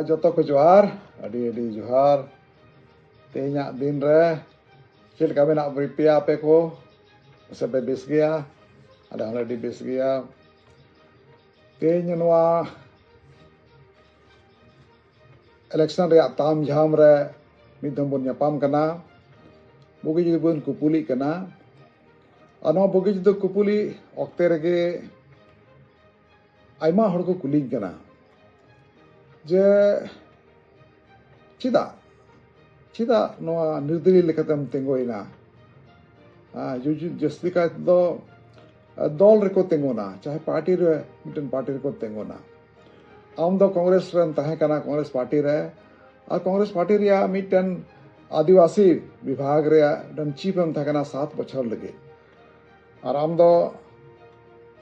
joto ko johar, adi johar. Tehnya din re, chil kami nak prepare apa ko, sampai bes gaya, ada hal di bes gaya. Tehnya noa election reak tam jam re, midam pun nyapam kena, bugi juga pun kupuli kena. Ano bugi juga kupuli, okte rege, aima hor ko kuling kena. Je cida noa nirdili lekatam tengoina jasti ka do dol reko tengona chahe party re miten party reko tengona am do congress ren tahe kana congress party re ar congress party ria miten आदिवासी विभाग रे done chief M थाकना 7 बछर लगे और आम दो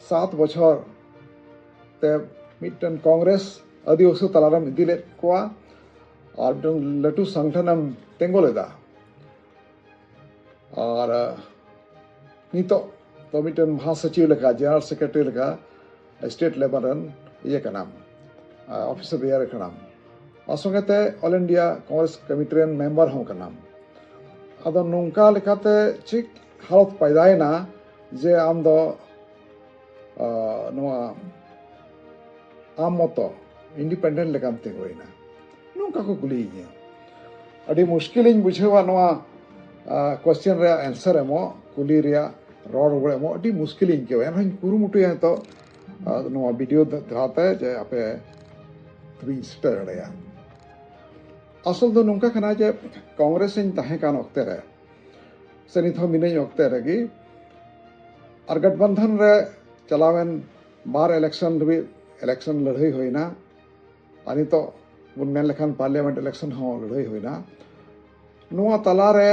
7 बछर ते mitten Congress आदिवासी तलारम इदिले कोआ और लटू संगठनम तेंगो लेदा और नितो तो मिटन महासचिव लेका जनरल सेक्रेटरी लेका स्टेट लेवल रन ये का नाम ऑफिसर बिहार का नाम असंगते ऑल इंडिया कांग्रेस कमिटी रन मेंबर हों का नाम अदो नोंका लेकाते चिक हालत पैदायना जे आम दो नोआ आम मतो इंडिपेंडेंट लेकाम तेंगोइना नोंका को कुलिया अड़ी मुश्किल बुझेवा नोआ क्वेश्चन रे आंसर एमो कुली रे रॉड उगड़े एमो अड़ी मुश्किल के एन कुरुमुटुया तो नोआ वीडियो धाते जे आपे भी स्टेडया असल दो नोंका खना जे कांग्रेस इन ताहे कान वक्ते रे से नित मिने वक्ते रेगी और गठबंधन रे चलावेन बार इलेक्शन लड़ाई होइना अनि तो बुन मेन लेखान पार्लियामेंट इलेक्शन हो लड़ाई होइना नोआ तला रे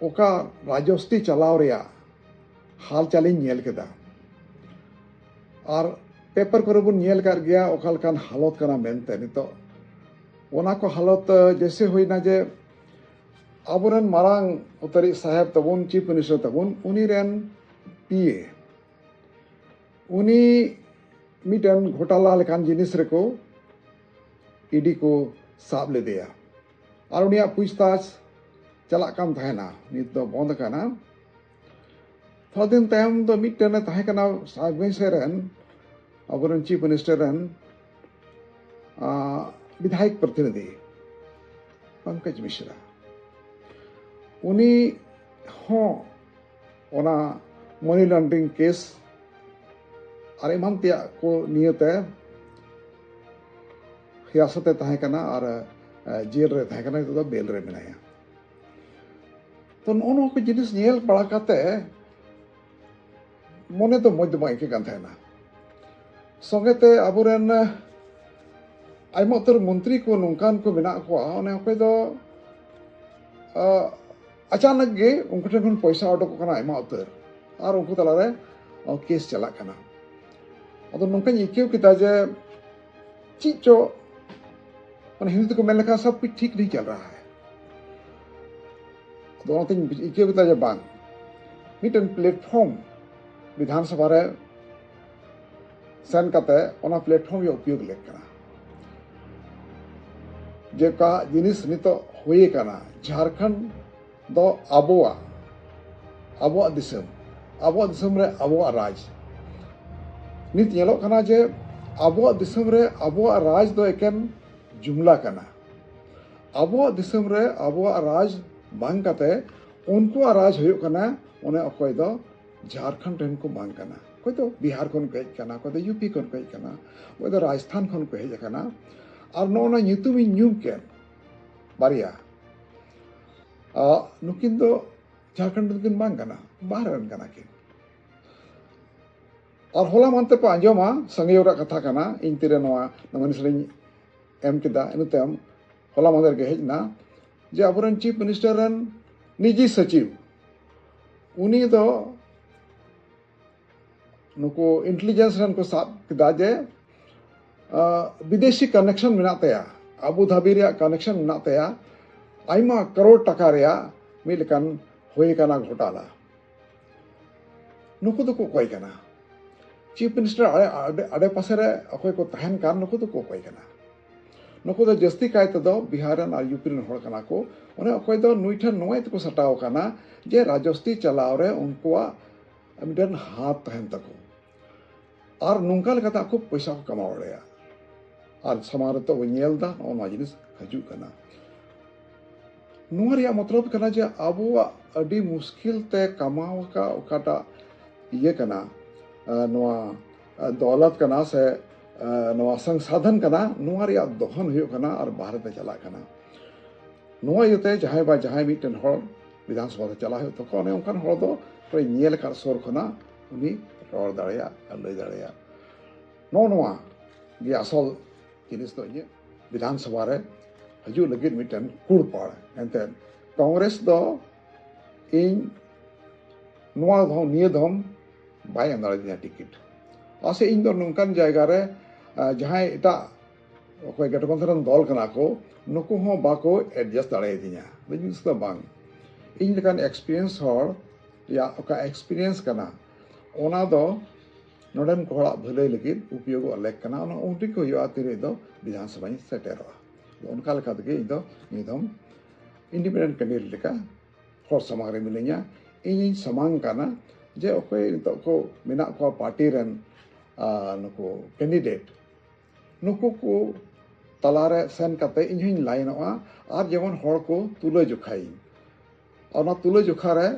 ओका राजस्ती चलाव रिया हाल चालिन नेल केदा और पेपर करे बुन नेल कर गया ओका लकान हालत कना मेनते नितो ओना को हालत जैसे होइना जे आबुरन मारांग उतरी साहेब तबुन चीफ मिनिस्टर तबुन उनी रेन पीए उनी मिटन घोटाला लेखान जिनिस रेको ईडी को साब ले दिया और उनिया पूछताछ चला काम थाना नित दो बंद काना थोड़ा दिन तायम दो मिटन ताहे काना सागवे सेरन अबरन चीफ मिनिस्टर रन विधायक प्रतिनिधि पंकज मिश्रा उनी हो ओना मनी लॉन्ड्रिंग केस और एमान तिया को नियते हिरासते ताहे काना और जेल रे ताहे काना तो बेल रे मेनाया तो नोनो को जिनिस नेल बड़ा काते मने तो मध्य बाई के कान थायना संगेते अबुरेन आइमा उतर मंत्री को नोंकान को मेना को ओने अकय दो अचानक गे उनको ठेन पैसा अडक काना आइमा उतर और उनको तलारे केस चला काना अदो नोंका इक्यू किता जे चीचो और हिंदी को मेन सब कुछ ठीक नहीं चल रहा है दोनों तीन इक्यू किता जे बांग मिटन प्लेटफॉर्म विधानसभा रे सेन कते ओना प्लेटफॉर्म यो उपयोग लेक कना जे का जिनिस नितो होए कना झारखंड दो आबोआ दिसम रे आबोआ राज नित येलो कना जे आबोआ दिसम रे आबोआ राज दो एकेन जुमला कना आबोआ दिसम रे आबोआ राज बांग कते उनको राज होयो कना ओने अकोय दो झारखंड रेन को बांग कना कोई तो बिहार खन को हेज कना कोई तो यूपी खन को हेज कना कोई तो राजस्थान खन को हेज कना और नोना ᱧᱩᱛᱩᱢ ᱧᱩᱢ केन बारिया नुकिन दो झारखंड दिन बांग कना बाहर रन कना किन और होला मानते पे आंजोमा संगयोरा कथा कना इन तिरे नोआ नमनिसलिन एम किदा इनुतम होला मांदर के हेजना जे अबरन चीफ मिनिस्टर रन निजी सचिव उनी दो नुको इंटेलिजेंस रन को साब किदा जे विदेशी कनेक्शन मेना तया अबू धाबी रे कनेक्शन मेना तया आइमा करोड़ टका रे मिलकन होय कना घोटाला नुको तो को कोई कना चीफ मिनिस्टर आड़े पासे रे अकोय को तहन कान नुको तो को कोई कना नुकु दो जस्ती कायते दो बिहारन और यूपी रन हड़ कना को उन्हें अकोय दो नुइठन नोय तको सटाव कना जे राजस्ती चलाव रे उनकुआ मिडन हाथ तहन तको और नोंका लेकाते आको पैसा को कमाव रेया और समाज रे तो नेल दा ओना जिनिस हजू कना नुआ रिया मतलब कना जे अबुआ अडी मुश्किल ते कमाव का ओकाटा ये कना नुआ दौलत कना से नुआ संसाधन कना नुआ रिया दोहन हुयो कना और बाहर ते चला कना नुआ युते जहाय बा जहाय मिटन हड़ विधानसभा ते चला हो तो कोने उनकान हड़ दो कोई नेल कर सोर खना उनी रड़ दाड़िया लई दाड़िया नुआ गे असल जिनिस तो ये विधानसभा रे हजू लगिन मिटन कुड़पाड़ एंते कांग्रेस दो इन नुआ धम निये धम बाय अंदाज दिया टिकट आसे इन दो नोंकान जायगा रे जहां इटा अकोय गठबंधन दल कना को नुकु हो बाको एडजस्ट दाड़े दिया जिनिस तो बांग इन लेकान एक्सपीरियंस हड़ या ओका एक्सपीरियंस कना ओना दो नोडन कोहड़ा भले लगिन उपयोग लेक कना ओना उंटी को हुआ तिरे दो विधानसभा सेटेरवा उनका लेका तगे इन दो निदम इंडिपेंडेंट कैंडिडेट लेका हर समाज रे मिलेኛ इन समांग कना जे ओकोय नितो को मेना को पार्टी रन नुको कैंडिडेट नुको को तलारे सेन कते इन हिन लाइनवा और जेमन हर को तुले जोखाई और तुले जोखा रे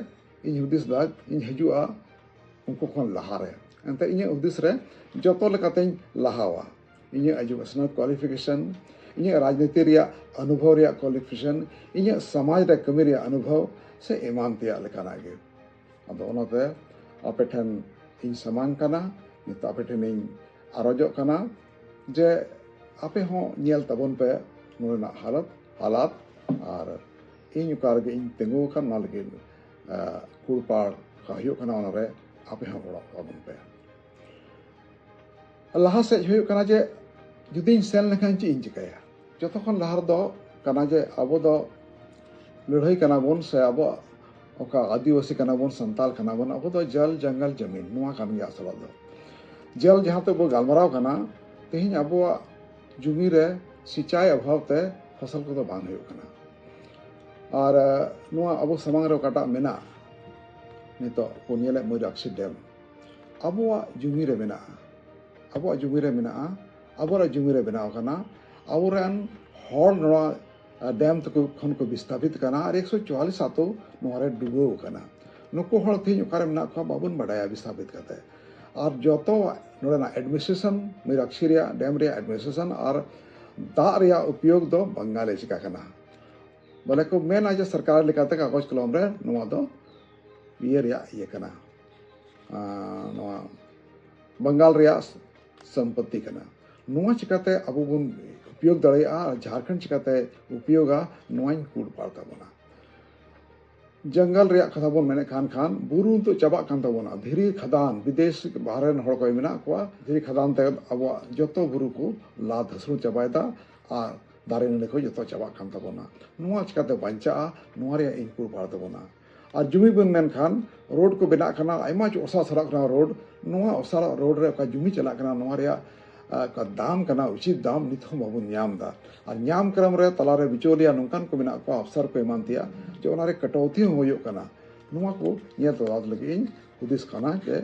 इन हुदिस दा इन हजुआ उनको खन लहा रे एंते इन हुदिस रे जतो लेकाते लहावा इन एजुकेशनल क्वालिफिकेशन इन राजनीति रिया अनुभव रिया क्वालिफिकेशन इन समाज रे कमी रिया अनुभव से ईमान तिया लेकाना गे अदो ओनते अपेठन इन समान कना नित अपेठन इन आरोजो कना जे आपे हो नियल तबन पे नुना हालात और इन उकार गे इन तेंगु कन ना लगे कुड़पाड़ का हुयो कना ओनरे आपे हो बड़ा तबन पे लहा से हुयो कना जे जुदी सेन लेखान ची इन चिकाया जतो खन लहार दो कना जे अबो दो लड़ाई कना बोन से अबो ओका आदिवासी कना बोन संताल कना बोन अबो दो जल जंगल जमीन नुआ कान गया असल दो जल जहां तो बो गालमराव कना तेहिन अबो जुमी रे सिंचाई अभाव ते फसल को तो बांग हुयो कना और नुआ अबो समांग रे काटा मेना नितो पुनियले मयराक्षी डैम अबो जुमी रे मेना अबो जुमी रे मेना अबो जुमी रे बनाव कना अबोरन हर नुआ डैम तक खन को विस्थापित करना और 144 आतो नोरे डुबो करना नुको हर थी उकारे मेना को बाबुन बढ़ाया विस्थापित करते और जतो नोरेना एडमिनिस्ट्रेशन मयराक्षी रिया डैम रिया एडमिनिस्ट्रेशन और दा रिया उपयोग दो बंगाले चिका करना बोले को मेन आज सरकार लेकाते कागज कलम रे नुआ दो ये रिया ये करना नुआ बंगाल रिया संपत्ति करना नुआ चिकाते अबो बुन उपयोग दड़ेया झारखंड चिकाते उपयोगा नुआइन कूड़ पाड़ता बना जंगल रिया कथा बोन मेने खान बुरु तो चबा कान तबोना धीरी खदान विदेश बाहर हड़ को मेना को धीरी खदान ते अब जतो बुरु को ला धसरु चबायदा आ दारे ने को जतो चबा कान तबोना नुआ चिकाते बंचा नुआ रिया इन कूड़ पाड़ता बना और जुमी बन मेन खान रोड को बिना खाना आयमा ओसा सड़क ना रोड नुआ ओसा रोड रे का जुमी चला कना नुआ रिया का दाम कना उचित दाम निथो बाबुन न्याम दा और न्याम क्रम रे तलारे बिचोलिया नोंकान को बिना को अफसर को एमानतिया जो ओनारे कटौती होयो कना नुआ को निया तो रात लगे इन हुदिस खाना के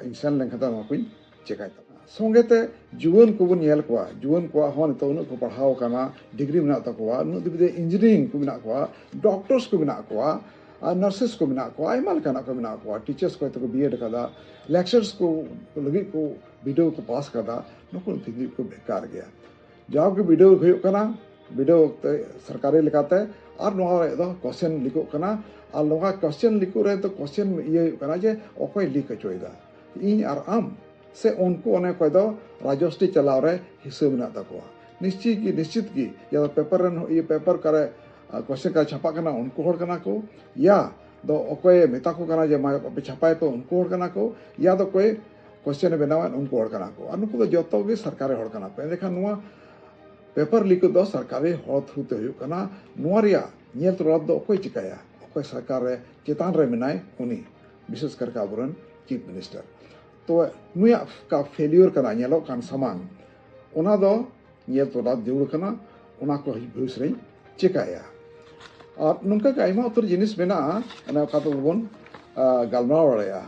इंसान लेंखता नुआ कोई चेकाय ता संगेते जुवन को बुन येल को जुवन को होन तो उन को पढ़ाओ कना डिग्री बिना तको नु दिबे इंजीनियरिंग को बिना को डॉक्टर्स को बिना को नर्सेस को बिना को आयमा लेकाना को बिना को टीचर्स को तो बीएड कदा लेक्चर्स को लगी को वीडियो को पास कदा नुको तिंदी को बेकार गया जब के वीडियो हुयो कना वीडियो सरकारी लिखाते और नोआ रे दो क्वेश्चन लिखो कना और लोगा क्वेश्चन लिखो रे तो क्वेश्चन ये कना जे ओकोय लिख चोयदा इन और आम से उनको ओने को दो राजस्व चलाव रे हिस्से बना तको निश्चित की या पेपर ये पेपर करे क्वेश्चन का छापा करना उनको हड़ करना को या दो ओकोय मेता को करना जे मा छापाए तो उनको हड़ करना को या दो कोई क्वेश्चन बनावा उनको हड़ करना को उनको तो जतो भी सरकारी हड़ करना पे देखा नुआ पेपर लिख दो सरकारी हड़ थ्रू ते हुयो कना नुआ रिया नेल तो रद दो ओकोय चिकाया ओकोय सरकार रे चेतान रे मिनाय उनी विशेष करके अबरन चीफ मिनिस्टर तो नुया का फेलियर कना नेलो कान समान ओना दो ᱧᱮᱞ ᱛᱚᱨᱟ ᱡᱟᱹᱨᱩᱲ ᱠᱟᱱᱟ ᱚᱱᱟ ᱠᱚ ᱵᱷᱚᱵᱤᱥ ᱨᱮᱧ ᱪᱮᱠᱟᱭᱟ ᱟᱨ ᱱᱚᱝᱠᱟ ᱜᱮ ᱟᱭᱢᱟ ᱩᱛᱟᱹᱨ ᱡᱤᱱᱤᱥ ᱢᱮᱱᱟᱜᱼᱟ ᱚᱱᱟ ᱚᱠᱟ ᱫᱚ ᱵᱚᱱ ᱜᱟᱞᱢᱟᱨᱟᱣ ᱫᱟᱲᱮᱭᱟᱜᱼᱟ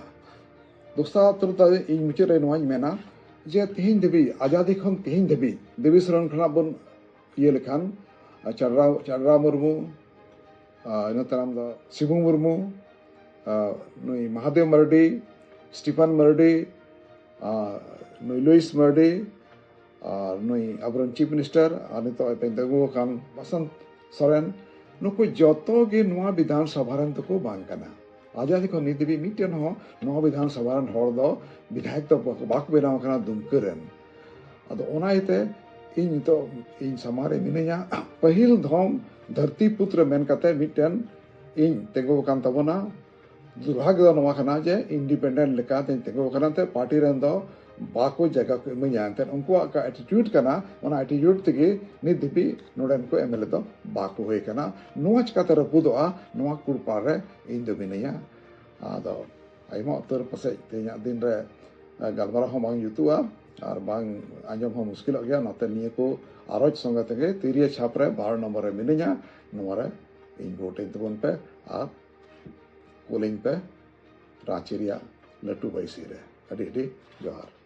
ᱫᱚᱥᱟᱨ ᱩᱛᱟᱹᱨ ᱛᱮ ᱤᱧ ᱢᱩᱪᱟᱹᱫ ᱨᱮ ᱱᱚᱣᱟᱧ ᱢᱮᱱᱟ ᱡᱮ ᱛᱮᱦᱮᱧ ᱫᱷᱟᱹᱵᱤᱡ ᱟᱡᱟᱫᱤ ᱠᱷᱚᱱ ᱛᱮᱦᱮᱧ ᱫᱷᱟᱹᱵᱤᱡ ᱫᱮᱵᱤ ᱥᱚᱨᱮᱱ ᱠᱷᱚᱱᱟᱜ ᱵᱚᱱ ᱤᱭᱟᱹ ᱞᱮᱠᱷᱟᱱ ᱪᱟᱸᱰᱨᱟ ᱢᱩᱨᱢᱩ ᱤᱱᱟᱹ ᱛᱟᱭᱚᱢ ᱫᱚ ᱥᱤᱵᱩ ᱢᱩᱨᱢᱩ ᱱᱩᱭ ᱢᱟᱦᱟᱫᱮᱵ ᱢᱟᱨᱰᱤ ᱥᱴᱤᱯᱷᱟᱱ ᱢᱟᱨᱰᱤ ᱱᱩᱭ ᱞᱩᱭᱤᱥ ᱢᱟᱨᱰᱤ ᱟᱨ ᱱᱩᱭ ᱟᱵᱚᱨᱮᱱ ᱪᱤᱯ ᱢᱤᱱᱤᱥᱴᱟᱨ ᱟᱨ ᱱᱤᱛᱚᱜ ᱛᱤᱸᱜᱩ ᱟᱠᱟᱱ ᱵᱟᱥᱚᱱᱛ ᱥᱚᱨᱮᱱ ᱱᱩᱠᱩ ᱡᱚᱛᱚ ᱜᱮ ᱱᱚᱣᱟ ᱵᱤᱫᱷᱟᱱ ᱥᱚᱵᱷᱟ ᱨᱮᱱ ᱫᱚᱠᱚ ᱵᱟᱝ ᱠᱟᱱᱟ ᱟᱡᱟᱫᱤ ᱠᱷᱚᱱ ᱱᱤᱛ ᱫᱷᱟᱹᱵᱤᱡ ᱢᱤᱫᱴᱮᱱ ᱦᱚᱸ ᱱᱚᱣᱟ ᱵᱤᱫᱷᱟᱱ ᱥᱚᱵᱷᱟ ᱨᱮᱱ ᱦᱚᱲ ᱫᱚ ᱵᱤᱫᱷᱟᱭᱚᱠ ᱫᱚ ᱵᱟᱠᱚ ᱵᱮᱱᱟᱣ ᱟᱠᱟᱱᱟ ᱫᱩᱢᱠᱟᱹ ᱨᱮᱱ ᱟᱫᱚ ᱚᱱᱟ ᱤᱭᱟᱹᱛᱮ ᱤᱧ ᱱᱤᱛᱚᱜ ᱤᱧ ᱥᱟᱢᱟᱝ ᱨᱮ ᱢᱤᱱᱟᱹᱧᱟ ᱯᱟᱹᱦᱤᱞ ᱫᱷᱚᱢ ᱫᱷᱟᱹᱨᱛᱤ ᱯᱩᱛᱨᱚ ᱢᱮᱱ ᱠᱟᱛᱮ ᱢᱤᱫᱴᱮᱱ ᱤᱧ ᱛᱤᱸᱜᱩ ᱟᱠᱟᱱ ᱛᱟᱵᱚᱱᱟ दुर्भाग्य दो नवा खाना जे इंडिपेंडेंट लेका ते तेको खाना ते पार्टी रेन दो बाको जगह को इमया ते उनको का एटीट्यूड कना ओना एटीट्यूड तेगे नि दिपि नोडेन को एमएलए दो बाको होय कना नोवा चका तर बुदोआ नोवा कुरपा रे इन दो बिनया आदो आइमा उत्तर पसे तेया दिन रे गलबारा हम बांग युतुआ और बांग आंजम हम मुश्किल गया नते निये को आरोज संगे तेगे तिरिया छाप रे 12 नंबर रे मिनया नोवा रे इन वोटे तबन पे आ कोलिंग पे रांची रिया लट्टू बैसी रे अडी अडी जोहार